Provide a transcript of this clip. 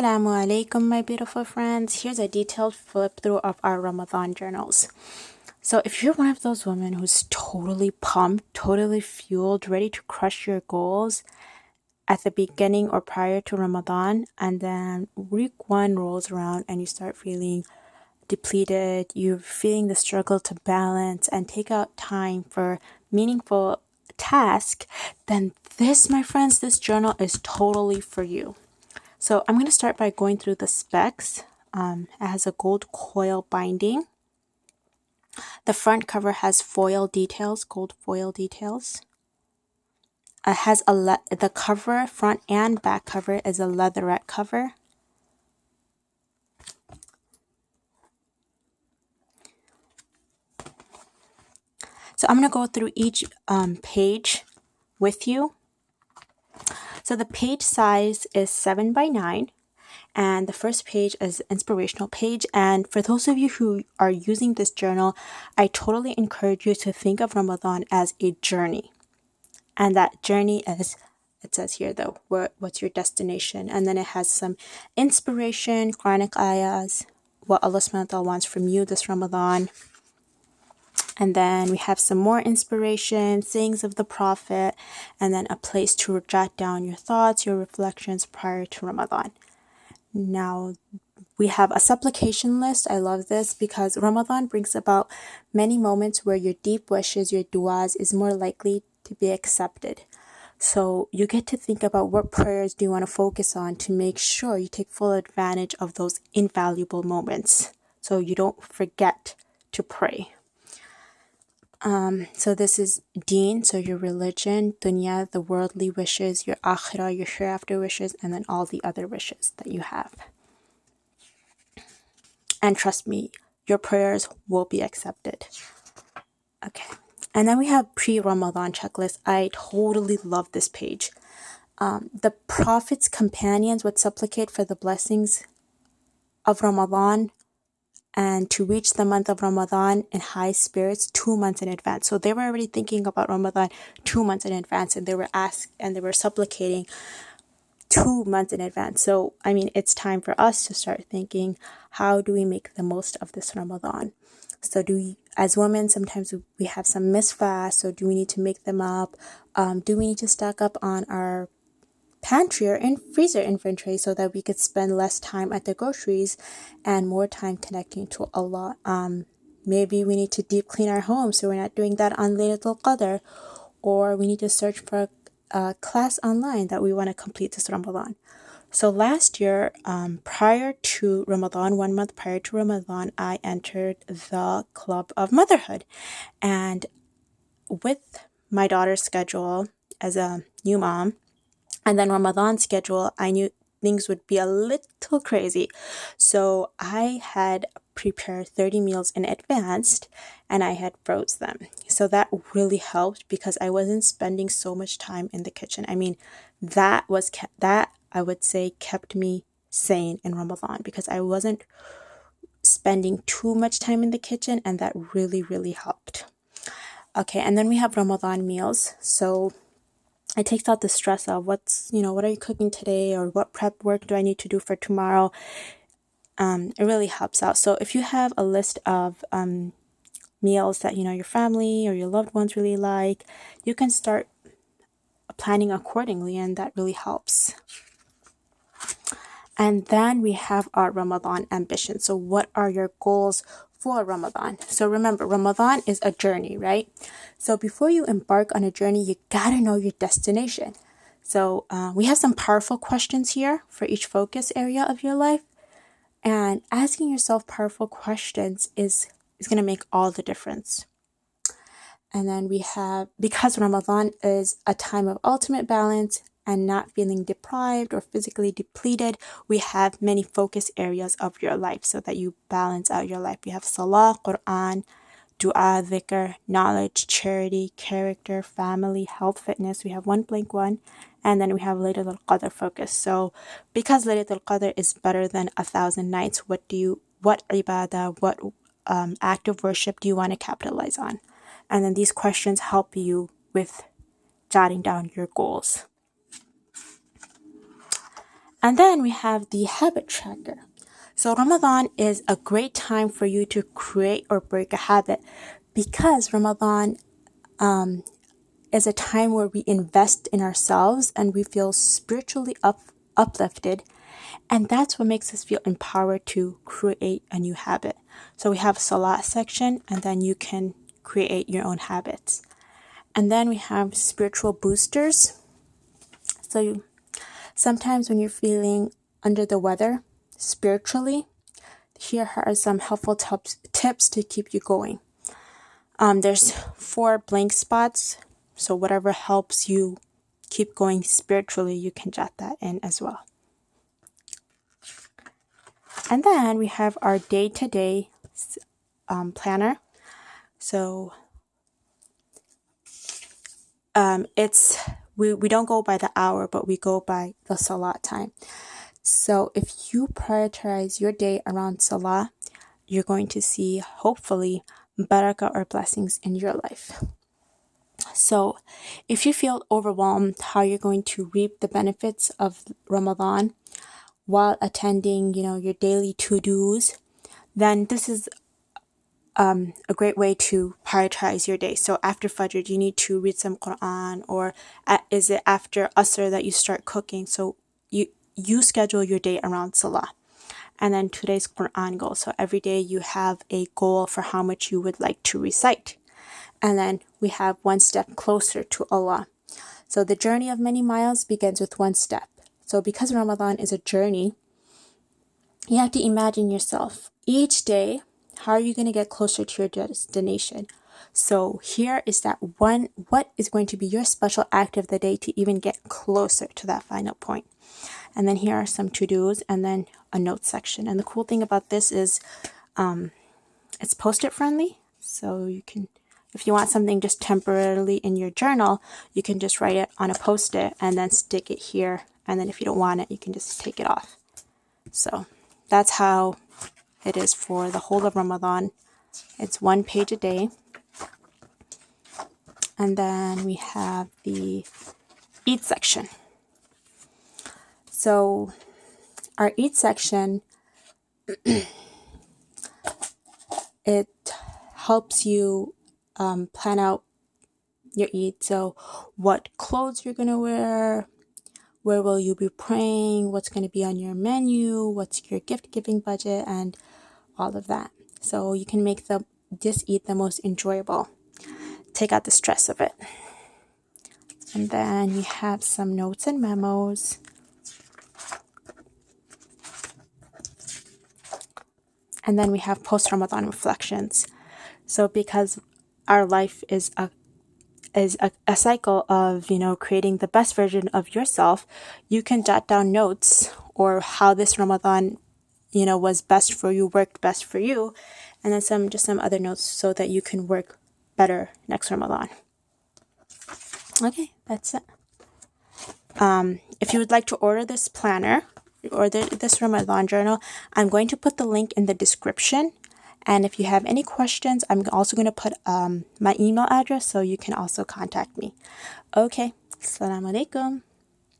Assalamu alaikum, my beautiful friends. Here's a detailed flip through of our Ramadan journals. So, if you're one of those women who's totally pumped, totally fueled, ready to crush your goals at the beginning or prior to Ramadan, and then week one rolls around and you start feeling depleted, you're feeling the struggle to balance and take out time for meaningful tasks, then this, my friends, this journal is totally for you. So I'm going to start by going through the specs. It has a gold coil binding. The front cover has foil details, gold foil details. It has the cover, front and back cover, is a leatherette cover. So I'm going to go through each page with you. So the page size is 7x9. And the first page is inspirational page. And for those of you who are using this journal, I totally encourage you to think of Ramadan as a journey. And that journey is, it says here though, what's your destination? And then it has some inspiration, Quranic ayahs, what Allah subhanahu wa ta'ala wants from you this Ramadan. And then we have some more inspiration, sayings of the Prophet, and then a place to jot down your thoughts, your reflections prior to Ramadan. Now, we have a supplication list. I love this because Ramadan brings about many moments where your deep wishes, your du'as is more likely to be accepted. So you get to think about what prayers do you want to focus on to make sure you take full advantage of those invaluable moments so you don't forget to pray. So this is deen, so your religion, dunya, the worldly wishes, your akhirah, your hereafter wishes, and then all the other wishes that you have. And trust me, your prayers will be accepted. Okay. And then we have pre-Ramadan checklist. I totally love this page. The Prophet's companions would supplicate for the blessings of Ramadan and to reach the month of Ramadan in high spirits 2 months in advance. So they were already thinking about Ramadan 2 months in advance, and they were supplicating 2 months in advance. So, I mean, it's time for us to start thinking, how do we make the most of this Ramadan? So as women, sometimes we have some missed fasts, so do we need to make them up? Do we need to stock up on our pantry or freezer inventory so that we could spend less time at the groceries and more time connecting to Allah? Maybe we need to deep clean our home so we're not doing that on Laylatul Qadr, or we need to search for a class online that we want to complete this Ramadan. So last year, prior to Ramadan, 1 month prior to Ramadan, I entered the Club of Motherhood. And with my daughter's schedule as a new mom, and then Ramadan schedule, I knew things would be a little crazy. So I had prepared 30 meals in advance and I had froze them. So that really helped because I wasn't spending so much time in the kitchen. I mean, that I would say kept me sane in Ramadan because I wasn't spending too much time in the kitchen, and that really, really helped. Okay, and then we have Ramadan meals. So it takes out the stress of what are you cooking today, or what prep work do I need to do for tomorrow. It really helps out. So if you have a list of meals that your family or your loved ones really like, you can start planning accordingly, and that really helps. And then we have our Ramadan ambition. So what are your goals for Ramadan? So remember, Ramadan is a journey, right? So before you embark on a journey, you gotta know your destination. So we have some powerful questions here for each focus area of your life. And asking yourself powerful questions is going to make all the difference. And then we have, because Ramadan is a time of ultimate balance and not feeling deprived or physically depleted, we have many focus areas of your life so that you balance out your life. We have Salah, Quran, Dua, Dhikr, knowledge, charity, character, family, health, fitness. We have one blank one. And then we have Laylatul Qadr focus. So because Laylatul Qadr is better than 1,000 nights, what ibadah, what act of worship do you want to capitalize on? And then these questions help you with jotting down your goals. And then we have the habit tracker. So Ramadan is a great time for you to create or break a habit, because Ramadan is a time where we invest in ourselves and we feel spiritually uplifted. And that's what makes us feel empowered to create a new habit. So we have a Salat section, and then you can create your own habits. And then we have spiritual boosters. So sometimes when you're feeling under the weather spiritually, here are some helpful tips to keep you going. There's 4 blank spots. So whatever helps you keep going spiritually, you can jot that in as well. And then we have our day-to-day planner. So we don't go by the hour, but we go by the Salat time. So if you prioritize your day around Salah, you're going to see, hopefully, barakah or blessings in your life. So if you feel overwhelmed how you're going to reap the benefits of Ramadan while attending, your daily to-dos, then this is a great way to prioritize your day. So after Fajr, do you need to read some Quran, or is it after Asr that you start cooking? So you schedule your day around Salah. And then today's Quran goal. So every day you have a goal for how much you would like to recite. And then we have one step closer to Allah. So the journey of many miles begins with one step. So because Ramadan is a journey, you have to imagine yourself each day, how are you going to get closer to your destination? So here is that one, what is going to be your special act of the day to even get closer to that final point? And then here are some to-dos, and then a note section. And the cool thing about this is it's post-it friendly. So you can, if you want something just temporarily in your journal, you can just write it on a post-it and then stick it here. And then if you don't want it, you can just take it off. So that's how it is for the whole of Ramadan. It's 1 page a day. And then we have the Eat section. So our Eat section, it helps you plan out your Eid. So what clothes you're going to wear, where will you be praying, what's going to be on your menu, what's your gift giving budget, and all of that. So you can make this Eid the most enjoyable. Take out the stress of it. And then we have some notes and memos. And then we have post-Ramadan reflections. So because our life is a cycle of, creating the best version of yourself, you can jot down notes or how this Ramadan, was best for you, worked best for you, and then some other notes so that you can work better next Ramadan. Okay, that's it. If you would like to order this planner or this Ramadan journal, I'm going to put the link in the description. And if you have any questions, I'm also going to put my email address so you can also contact me. Okay, Assalamu alaikum.